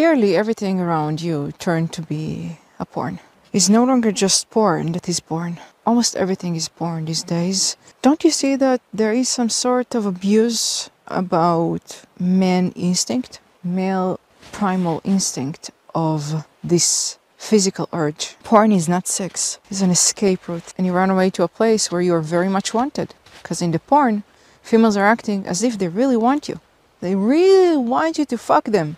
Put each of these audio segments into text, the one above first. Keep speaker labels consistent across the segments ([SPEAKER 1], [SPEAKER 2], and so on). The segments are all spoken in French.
[SPEAKER 1] Clearly, everything around you turned to be a porn. It's no longer just porn that is born. Almost everything is porn these days. Don't you see that there is some sort of abuse about man instinct, male primal instinct of this physical urge? Porn is not sex. It's an escape route. And you run away to a place where you are very much wanted. Because in the porn, females are acting as if they really want you. They really want you to fuck them.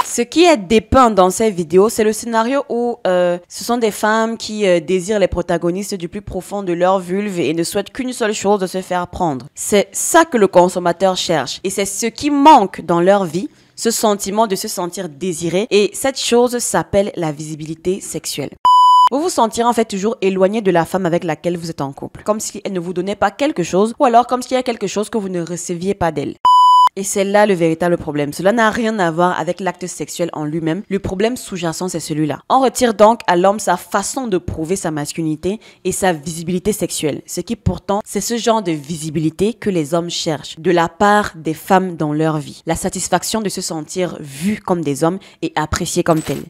[SPEAKER 2] Ce qui est dépeint dans ces vidéos, c'est le scénario où ce sont des femmes qui désirent les protagonistes du plus profond de leur vulve et ne souhaitent qu'une seule chose, de se faire prendre. C'est ça que le consommateur cherche et c'est ce qui manque dans leur vie, ce sentiment de se sentir désiré, et cette chose s'appelle la visibilité sexuelle. Vous vous sentirez en fait toujours éloigné de la femme avec laquelle vous êtes en couple, comme si elle ne vous donnait pas quelque chose ou alors comme s'il y a quelque chose que vous ne receviez pas d'elle. Et c'est là le véritable problème. Cela n'a rien à voir avec l'acte sexuel en lui-même. Le problème sous-jacent, c'est celui-là. On retire donc à l'homme sa façon de prouver sa masculinité et sa visibilité sexuelle. Ce qui pourtant, c'est ce genre de visibilité que les hommes cherchent de la part des femmes dans leur vie. La satisfaction de se sentir vus comme des hommes et appréciés comme tels.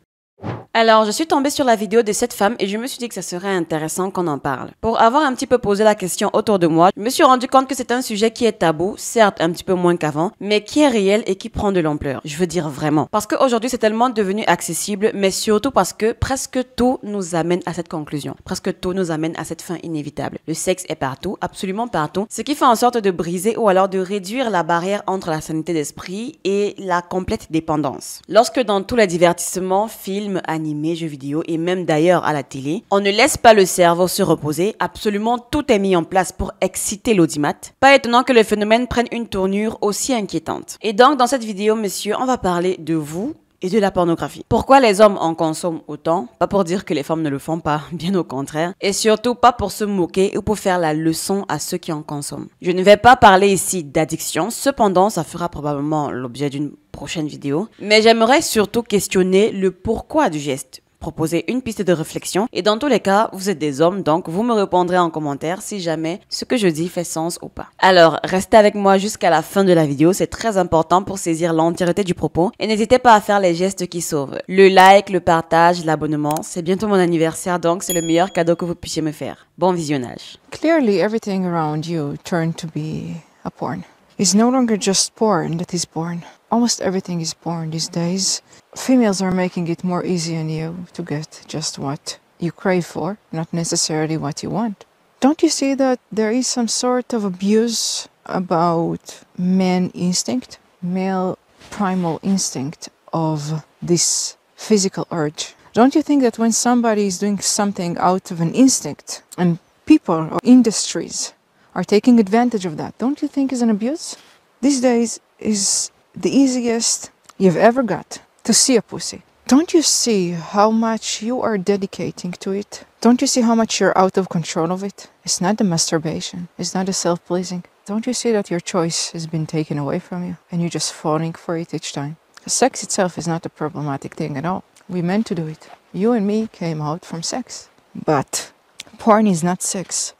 [SPEAKER 2] Alors, je suis tombée sur la vidéo de cette femme et je me suis dit que ça serait intéressant qu'on en parle. Pour avoir un petit peu posé la question autour de moi, je me suis rendu compte que c'est un sujet qui est tabou, certes un petit peu moins qu'avant, mais qui est réel et qui prend de l'ampleur. Je veux dire vraiment. Parce qu'aujourd'hui, c'est tellement devenu accessible, mais surtout parce que presque tout nous amène à cette conclusion. Presque tout nous amène à cette fin inévitable. Le sexe est partout, absolument partout, ce qui fait en sorte de briser ou alors de réduire la barrière entre la sanité d'esprit et la complète dépendance. Lorsque dans tous les divertissements, films, animés, jeux vidéo et même d'ailleurs à la télé, on ne laisse pas le cerveau se reposer, absolument tout est mis en place pour exciter l'audimat. Pas étonnant que le phénomène prenne une tournure aussi inquiétante. Et donc dans cette vidéo, monsieur, on va parler de vous et de la pornographie. Pourquoi les hommes en consomment autant? Pas pour dire que les femmes ne le font pas, bien au contraire. Et surtout pas pour se moquer ou pour faire la leçon à ceux qui en consomment. Je ne vais pas parler ici d'addiction, cependant ça fera probablement l'objet d'une prochaine vidéo. Mais j'aimerais surtout questionner le pourquoi du geste. Proposer une piste de réflexion et dans tous les cas, vous êtes des hommes, donc vous me répondrez en commentaire si jamais ce que je dis fait sens ou pas. Alors, restez avec moi jusqu'à la fin de la vidéo, c'est très important pour saisir l'entièreté du propos et n'hésitez pas à faire les gestes qui sauvent. Le like, le partage, l'abonnement, c'est bientôt mon anniversaire donc c'est le meilleur cadeau que vous puissiez me faire. Bon visionnage.
[SPEAKER 1] Clearly, everything around you turned to be a porn. It's no longer just porn that is born. Almost everything is porn these days. Females are making it more easy on you to get just what you crave for, not necessarily what you want. Don't you see that there is some sort of abuse about man instinct, male primal instinct of this physical urge? Don't you think that when somebody is doing something out of an instinct and people or industries are taking advantage of that, don't you think is an abuse? These days is the easiest you've ever got to see a pussy. Don't you see how much you are dedicating to it? Don't you see how much you're out of control of it? It's not the masturbation. It's not the self-pleasing. Don't you see that your choice has been taken away from you and you're just falling for it each time? Sex itself is not a problematic thing at all. We meant to do it. You and me came out from sex. But porn is not sex.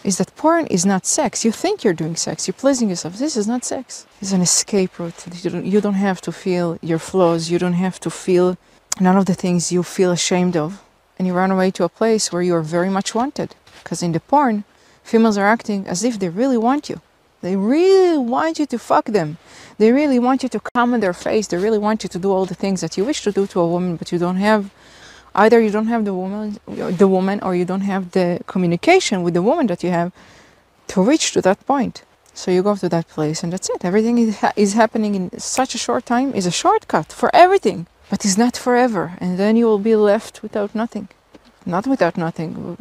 [SPEAKER 1] Is that porn is not sex. You think you're doing sex, you're pleasing yourself. This is not sex. It's an escape route. You don't have to feel your flaws. You don't have to feel none of the things you feel ashamed of. And you run away to a place where you are very much wanted. Because in the porn, females are acting as if they really want you. They really want you to fuck them. They really want you to come in their face. They really want you to do all the things that you wish to do to a woman, but you don't have. Either you don't have the woman, or you don't have the communication with the woman that you have to reach to that point. So you go to that place and that's it. Everything is happening in such a short time. Is a shortcut for everything, but it's not forever. And then you will be left without nothing. Not without nothing,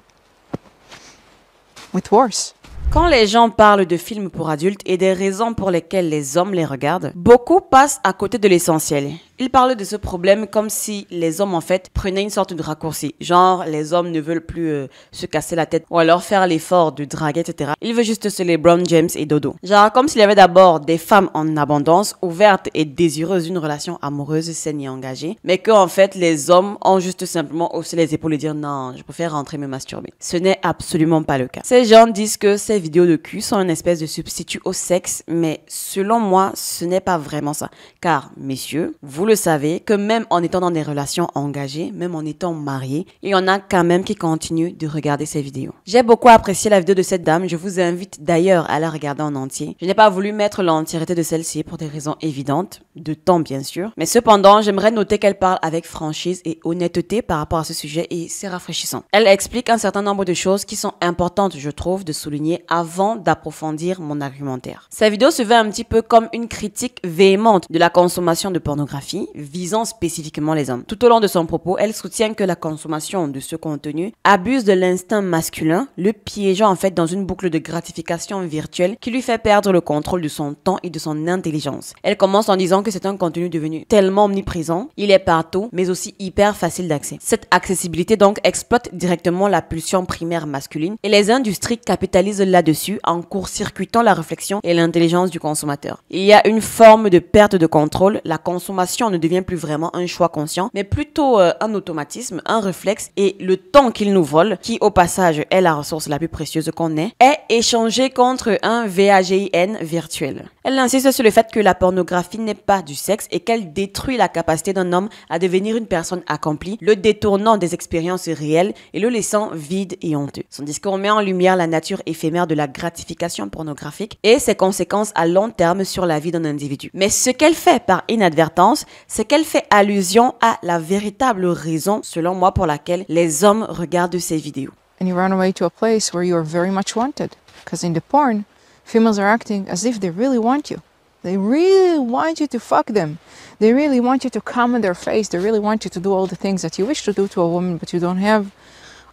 [SPEAKER 1] with worse.
[SPEAKER 2] Quand les gens parlent de films pour adultes et des raisons pour lesquelles les hommes les regardent, beaucoup passent à côté de l'essentiel. Ils parlent de ce problème comme si les hommes en fait prenaient une sorte de raccourci. Genre les hommes ne veulent plus se casser la tête ou alors faire l'effort de draguer, etc. Ils veulent juste se LeBron James et dodo. Genre comme s'il y avait d'abord des femmes en abondance, ouvertes et désireuses d'une relation amoureuse saine et engagée, mais que en fait les hommes ont juste simplement haussé les épaules et dire non, je préfère rentrer me masturber. Ce n'est absolument pas le cas. Ces gens disent que ces vidéos de cul sont une espèce de substitut au sexe, mais selon moi, ce n'est pas vraiment ça. Car, messieurs, vous le savez que même en étant dans des relations engagées, même en étant marié, il y en a quand même qui continuent de regarder ces vidéos. J'ai beaucoup apprécié la vidéo de cette dame, je vous invite d'ailleurs à la regarder en entier. Je n'ai pas voulu mettre l'entièreté de celle-ci pour des raisons évidentes, de temps bien sûr, mais cependant j'aimerais noter qu'elle parle avec franchise et honnêteté par rapport à ce sujet et c'est rafraîchissant. Elle explique un certain nombre de choses qui sont importantes, je trouve, de souligner avant d'approfondir mon argumentaire. Sa vidéo se veut un petit peu comme une critique véhémente de la consommation de pornographie, visant spécifiquement les hommes. Tout au long de son propos, elle soutient que la consommation de ce contenu abuse de l'instinct masculin, le piégeant en fait dans une boucle de gratification virtuelle qui lui fait perdre le contrôle de son temps et de son intelligence. Elle commence en disant que c'est un contenu devenu tellement omniprésent, il est partout, mais aussi hyper facile d'accès. Cette accessibilité donc exploite directement la pulsion primaire masculine et les industries capitalisent là-dessus en court-circuitant la réflexion et l'intelligence du consommateur. Il y a une forme de perte de contrôle, la consommation ne devient plus vraiment un choix conscient, mais plutôt un automatisme, un réflexe et le temps qu'il nous vole, qui au passage est la ressource la plus précieuse qu'on ait, est échangé contre un VAGIN virtuel. Elle insiste sur le fait que la pornographie n'est pas du sexe et qu'elle détruit la capacité d'un homme à devenir une personne accomplie, le détournant des expériences réelles et le laissant vide et honteux. Son discours met en lumière la nature éphémère de la gratification pornographique et ses conséquences à long terme sur la vie d'un individu. Mais ce qu'elle fait par inadvertance, c'est qu'elle fait allusion à la véritable raison, selon moi, pour laquelle les hommes regardent ces vidéos.
[SPEAKER 1] And you run away to a place where you are very much wanted. Because in the porn, females are acting as if they really want you. They really want you to fuck them. They really want you to come in their face. They really want you to do all the things that you wish to do to a woman, but you don't have.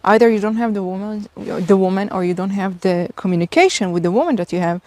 [SPEAKER 1] Either you don't have the woman, or you don't have the communication with the woman that you have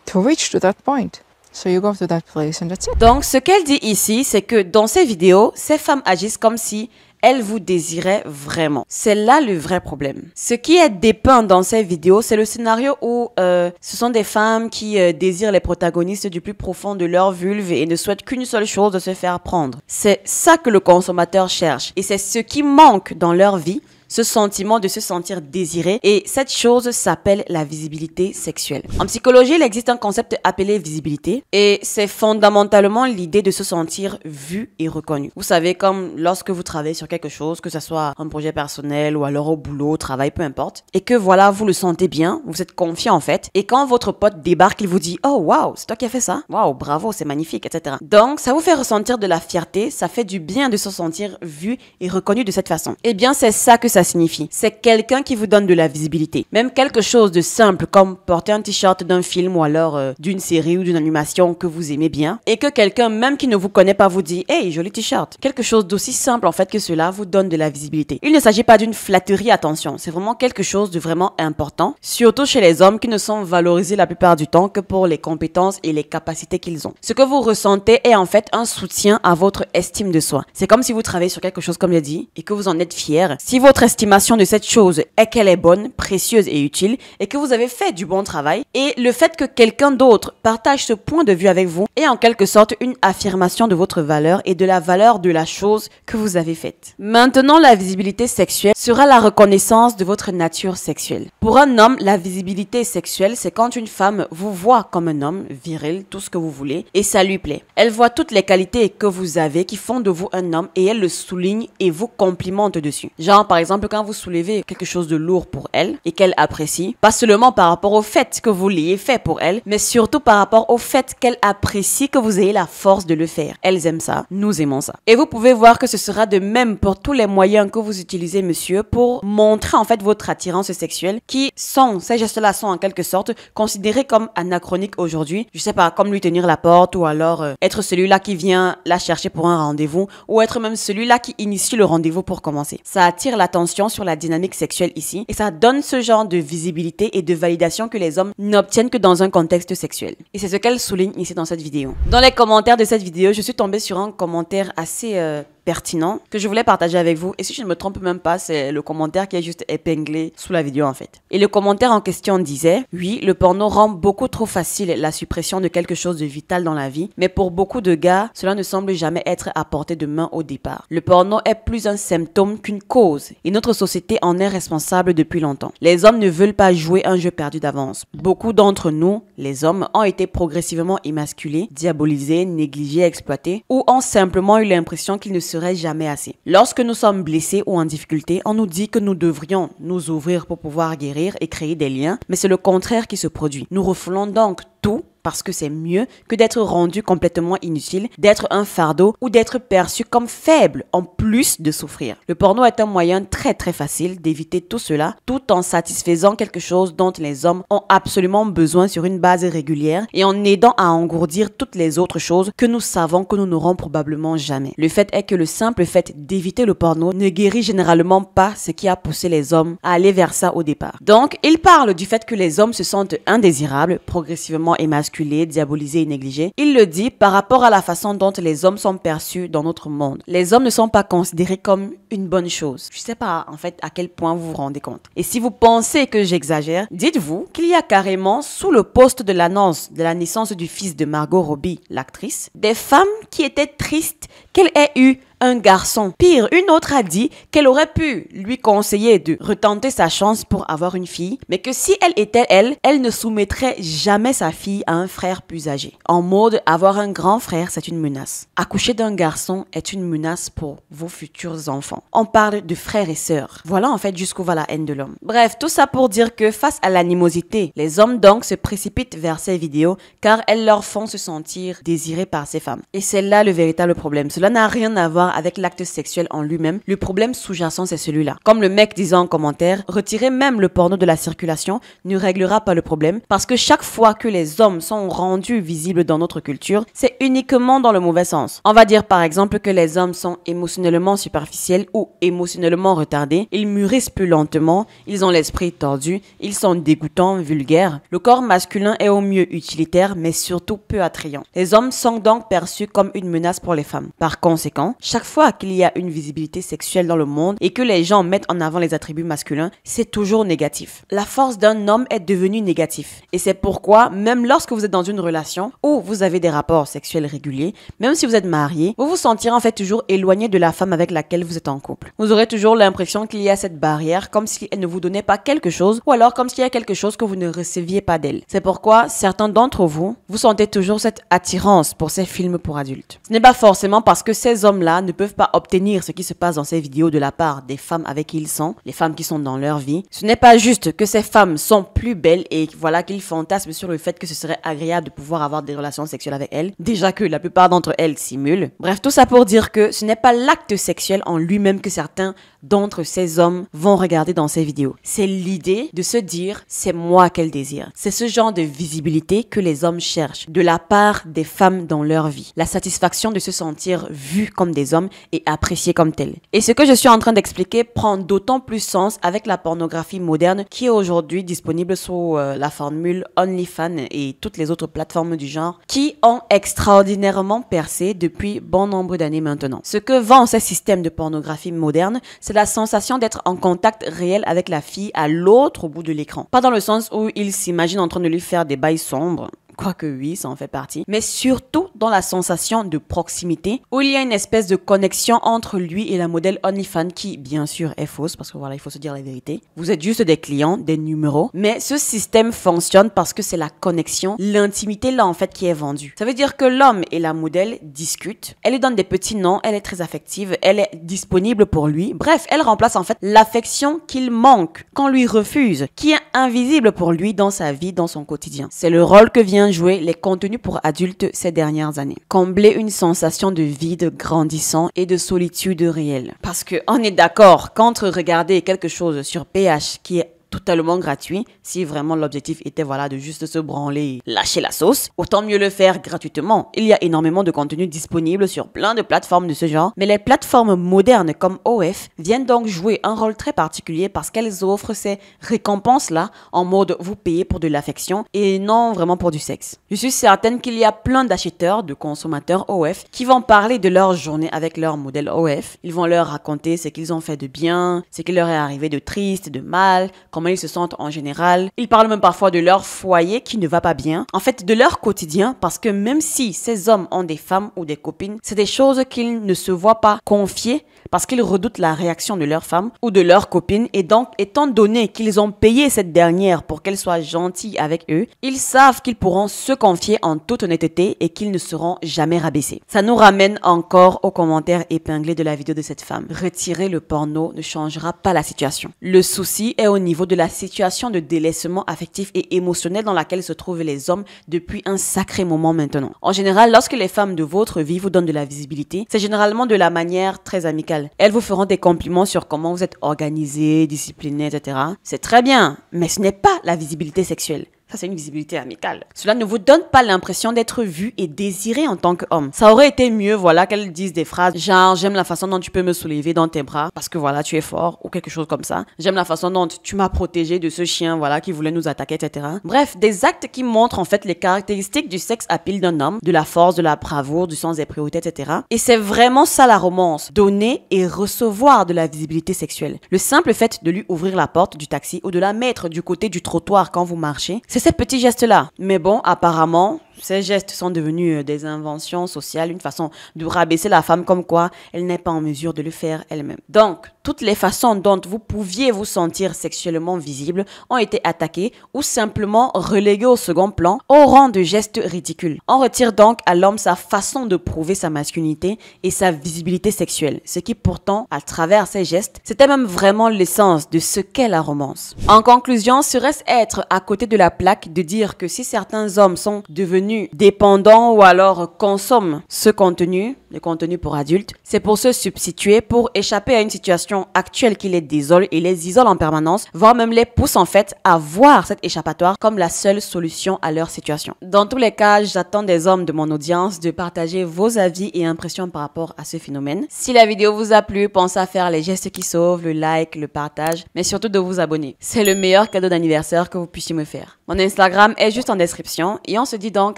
[SPEAKER 1] to reach to that point. So you go to that place and that's it.
[SPEAKER 2] Donc, ce qu'elle dit ici, c'est que dans ces vidéos, ces femmes agissent comme si elles vous désiraient vraiment. C'est là le vrai problème. Ce qui est dépeint dans ces vidéos, c'est le scénario où ce sont des femmes qui désirent les protagonistes du plus profond de leur vulve et ne souhaitent qu'une seule chose, de se faire prendre. C'est ça que le consommateur cherche et c'est ce qui manque dans leur vie. Ce sentiment de se sentir désiré et cette chose s'appelle la visibilité sexuelle. En psychologie, il existe un concept appelé visibilité et c'est fondamentalement l'idée de se sentir vu et reconnu. Vous savez, comme lorsque vous travaillez sur quelque chose, que ce soit un projet personnel ou alors au boulot, au travail, peu importe, et que voilà, vous le sentez bien, vous êtes confiant en fait, et quand votre pote débarque, il vous dit « Oh waouh, c'est toi qui as fait ça? Waouh, bravo, c'est magnifique, etc. » Donc, ça vous fait ressentir de la fierté, ça fait du bien de se sentir vu et reconnu de cette façon. Eh bien, c'est ça que ça signifie. C'est quelqu'un qui vous donne de la visibilité. Même quelque chose de simple comme porter un t-shirt d'un film ou alors d'une série ou d'une animation que vous aimez bien et que quelqu'un même qui ne vous connaît pas vous dit « Hey, joli t-shirt ». Quelque chose d'aussi simple en fait que cela vous donne de la visibilité. Il ne s'agit pas d'une flatterie, attention. C'est vraiment quelque chose de vraiment important, surtout chez les hommes qui ne sont valorisés la plupart du temps que pour les compétences et les capacités qu'ils ont. Ce que vous ressentez est en fait un soutien à votre estime de soi. C'est comme si vous travaillez sur quelque chose comme je l'ai dit et que vous en êtes fier. Si votre estimation de cette chose est qu'elle est bonne, précieuse et utile et que vous avez fait du bon travail et le fait que quelqu'un d'autre partage ce point de vue avec vous est en quelque sorte une affirmation de votre valeur et de la valeur de la chose que vous avez faite. Maintenant, la visibilité sexuelle sera la reconnaissance de votre nature sexuelle. Pour un homme, la visibilité sexuelle, c'est quand une femme vous voit comme un homme, viril, tout ce que vous voulez, et ça lui plaît. Elle voit toutes les qualités que vous avez qui font de vous un homme et elle le souligne et vous complimente dessus. Genre, par exemple, quand vous soulevez quelque chose de lourd pour elle et qu'elle apprécie, pas seulement par rapport au fait que vous l'ayez fait pour elle, mais surtout par rapport au fait qu'elle apprécie que vous ayez la force de le faire. Elles aiment ça, nous aimons ça. Et vous pouvez voir que ce sera de même pour tous les moyens que vous utilisez, monsieur, pour montrer en fait votre attirance sexuelle qui sont, ces gestes-là sont en quelque sorte considérés comme anachroniques aujourd'hui. Je sais pas, comme lui tenir la porte ou alors être celui-là qui vient la chercher pour un rendez-vous ou être même celui-là qui initie le rendez-vous pour commencer. Ça attire l'attention sur la dynamique sexuelle ici et ça donne ce genre de visibilité et de validation que les hommes n'obtiennent que dans un contexte sexuel. Et c'est ce qu'elle souligne ici dans cette vidéo. Dans les commentaires de cette vidéo, je suis tombée sur un commentaire assez pertinent que je voulais partager avec vous. Et si je ne me trompe même pas, c'est le commentaire qui est juste épinglé sous la vidéo en fait. Et le commentaire en question disait: oui, le porno rend beaucoup trop facile la suppression de quelque chose de vital dans la vie, mais pour beaucoup de gars, cela ne semble jamais être à portée de main au départ. Le porno est plus un symptôme qu'une cause, et notre société en est responsable depuis longtemps. Les hommes ne veulent pas jouer un jeu perdu d'avance. Beaucoup d'entre nous, les hommes, ont été progressivement émasculés, diabolisés, négligés, exploités, ou ont simplement eu l'impression qu'ils ne seraient jamais assez. Lorsque nous sommes blessés ou en difficulté, on nous dit que nous devrions nous ouvrir pour pouvoir guérir et créer des liens, mais c'est le contraire qui se produit. Nous refoulons donc tout parce que c'est mieux que d'être rendu complètement inutile, d'être un fardeau ou d'être perçu comme faible en plus de souffrir. Le porno est un moyen très facile d'éviter tout cela tout en satisfaisant quelque chose dont les hommes ont absolument besoin sur une base régulière et en aidant à engourdir toutes les autres choses que nous savons que nous n'aurons probablement jamais. Le fait est que le simple fait d'éviter le porno ne guérit généralement pas ce qui a poussé les hommes à aller vers ça au départ. Donc, il parle du fait que les hommes se sentent indésirables, progressivement émasculés, diabolisés et négligés. Il le dit par rapport à la façon dont les hommes sont perçus dans notre monde. Les hommes ne sont pas considérés comme une bonne chose. Je sais pas en fait à quel point vous vous rendez compte. Et si vous pensez que j'exagère, dites-vous qu'il y a carrément sous le poste de l'annonce de la naissance du fils de Margot Robbie, l'actrice, des femmes qui étaient tristes qu'elle ait eu un garçon. Pire, une autre a dit qu'elle aurait pu lui conseiller de retenter sa chance pour avoir une fille, mais que si elle était elle ne soumettrait jamais sa fille à un frère plus âgé. En mode, avoir un grand frère, c'est une menace. Accoucher d'un garçon est une menace pour vos futurs enfants. On parle de frères et sœurs. Voilà en fait jusqu'où va la haine de l'homme. Bref, tout ça pour dire que face à l'animosité, les hommes donc se précipitent vers ces vidéos car elles leur font se sentir désirés par ces femmes. Et c'est là le véritable problème. Cela n'a rien à voir avec l'acte sexuel en lui-même. Le problème sous-jacent, c'est celui-là. Comme le mec disait en commentaire, retirer même le porno de la circulation ne réglera pas le problème parce que chaque fois que les hommes sont rendus visibles dans notre culture, c'est uniquement dans le mauvais sens. On va dire par exemple que les hommes sont émotionnellement superficiels ou émotionnellement retardés, ils mûrissent plus lentement, ils ont l'esprit tordu, ils sont dégoûtants, vulgaires. Le corps masculin est au mieux utilitaire mais surtout peu attrayant. Les hommes sont donc perçus comme une menace pour les femmes. Par conséquent, chaque fois qu'il y a une visibilité sexuelle dans le monde et que les gens mettent en avant les attributs masculins, c'est toujours négatif. La force d'un homme est devenue négative. Et c'est pourquoi, même lorsque vous êtes dans une relation où vous avez des rapports sexuels réguliers, même si vous êtes marié, vous vous sentirez en fait toujours éloigné de la femme avec laquelle vous êtes en couple. Vous aurez toujours l'impression qu'il y a cette barrière, comme si elle ne vous donnait pas quelque chose, ou alors comme s'il y a quelque chose que vous ne receviez pas d'elle. C'est pourquoi certains d'entre vous, vous sentez toujours cette attirance pour ces films pour adultes. Ce n'est pas forcément parce que ces hommes-là ne peuvent pas obtenir ce qui se passe dans ces vidéos de la part des femmes avec qui ils sont, les femmes qui sont dans leur vie. Ce n'est pas juste que ces femmes sont plus belles et voilà qu'ils fantasment sur le fait que ce serait agréable de pouvoir avoir des relations sexuelles avec elles, déjà que la plupart d'entre elles simulent. Bref, tout ça pour dire que ce n'est pas l'acte sexuel en lui-même que certains d'entre ces hommes vont regarder dans ces vidéos. C'est l'idée de se dire « c'est moi qu'elle désire ». C'est ce genre de visibilité que les hommes cherchent de la part des femmes dans leur vie. La satisfaction de se sentir vus comme des hommes et appréciés comme tels. Et ce que je suis en train d'expliquer prend d'autant plus sens avec la pornographie moderne qui est aujourd'hui disponible sous la formule OnlyFans et toutes les autres plateformes du genre qui ont extraordinairement percé depuis bon nombre d'années maintenant. Ce que vendent ces systèmes de pornographie moderne, c'est la sensation d'être en contact réel avec la fille à l'autre bout de l'écran. Pas dans le sens où ils s'imaginent en train de lui faire des bails sombres, quoique oui, ça en fait partie, mais surtout dans la sensation de proximité où il y a une espèce de connexion entre lui et la modèle OnlyFans qui, bien sûr, est fausse parce que voilà, il faut se dire la vérité. Vous êtes juste des clients, des numéros, mais ce système fonctionne parce que c'est la connexion, l'intimité là en fait qui est vendue. Ça veut dire que l'homme et la modèle discutent, elle lui donne des petits noms, elle est très affective, elle est disponible pour lui. Bref, elle remplace en fait l'affection qu'il manque, qu'on lui refuse, qui est invisible pour lui dans sa vie, dans son quotidien. C'est le rôle que vient jouer les contenus pour adultes ces dernières années. Combler une sensation de vide grandissant et de solitude réelle. Parce que on est d'accord qu'entre regarder quelque chose sur PH qui est totalement gratuit, si vraiment l'objectif était voilà de juste se branler et lâcher la sauce, autant mieux le faire gratuitement. Il y a énormément de contenu disponible sur plein de plateformes de ce genre, mais les plateformes modernes comme OF viennent donc jouer un rôle très particulier parce qu'elles offrent ces récompenses-là en mode vous payez pour de l'affection et non vraiment pour du sexe. Je suis certaine qu'il y a plein d'acheteurs, de consommateurs OF qui vont parler de leur journée avec leur modèle OF. Ils vont leur raconter ce qu'ils ont fait de bien, ce qui leur est arrivé de triste, de mal, comment ils se sentent en général. Ils parlent même parfois de leur foyer qui ne va pas bien. En fait, de leur quotidien, parce que même si ces hommes ont des femmes ou des copines, c'est des choses qu'ils ne se voient pas confier parce qu'ils redoutent la réaction de leur femme ou de leur copine et donc, étant donné qu'ils ont payé cette dernière pour qu'elle soit gentille avec eux, ils savent qu'ils pourront se confier en toute honnêteté et qu'ils ne seront jamais rabaissés. Ça nous ramène encore aux commentaires épinglés de la vidéo de cette femme. Retirer le porno ne changera pas la situation. Le souci est au niveau de la situation de délaissement affectif et émotionnel dans laquelle se trouvent les hommes depuis un sacré moment maintenant. En général, lorsque les femmes de votre vie vous donnent de la visibilité, c'est généralement de la manière très amicale. Elles vous feront des compliments sur comment vous êtes organisé, discipliné, etc. C'est très bien, mais ce n'est pas la visibilité sexuelle. Ça, c'est une visibilité amicale. Cela ne vous donne pas l'impression d'être vu et désiré en tant qu'homme. Ça aurait été mieux, voilà, qu'elle dise des phrases genre « j'aime la façon dont tu peux me soulever dans tes bras parce que voilà, tu es fort » ou quelque chose comme ça. « J'aime la façon dont tu m'as protégé de ce chien, voilà, qui voulait nous attaquer, etc. » Bref, des actes qui montrent en fait les caractéristiques du sex appeal d'un homme, de la force, de la bravoure, du sens des priorités, etc. Et c'est vraiment ça la romance, donner et recevoir de la visibilité sexuelle. Le simple fait de lui ouvrir la porte du taxi ou de la mettre du côté du trottoir quand vous marchez, c'est ces petits gestes-là. Mais bon, apparemment, ces gestes sont devenus des inventions sociales, une façon de rabaisser la femme comme quoi elle n'est pas en mesure de le faire elle-même. Donc, toutes les façons dont vous pouviez vous sentir sexuellement visible ont été attaquées ou simplement reléguées au second plan au rang de gestes ridicules. On retire donc à l'homme sa façon de prouver sa masculinité et sa visibilité sexuelle, ce qui pourtant, à travers ces gestes, c'était même vraiment l'essence de ce qu'est la romance. En conclusion, serait-ce être à côté de la plaque de dire que si certains hommes sont devenus dépendants ou alors consomment ce contenu, le contenu pour adultes, c'est pour se substituer, pour échapper à une situation actuelle qui les désole et les isole en permanence, voire même les pousse en fait à voir cet échappatoire comme la seule solution à leur situation. Dans tous les cas, j'attends des hommes de mon audience de partager vos avis et impressions par rapport à ce phénomène. Si la vidéo vous a plu, pensez à faire les gestes qui sauvent, le like, le partage, mais surtout de vous abonner. C'est le meilleur cadeau d'anniversaire que vous puissiez me faire. Mon Instagram est juste en description et on se dit donc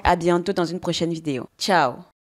[SPEAKER 2] à bientôt dans une prochaine vidéo. Ciao!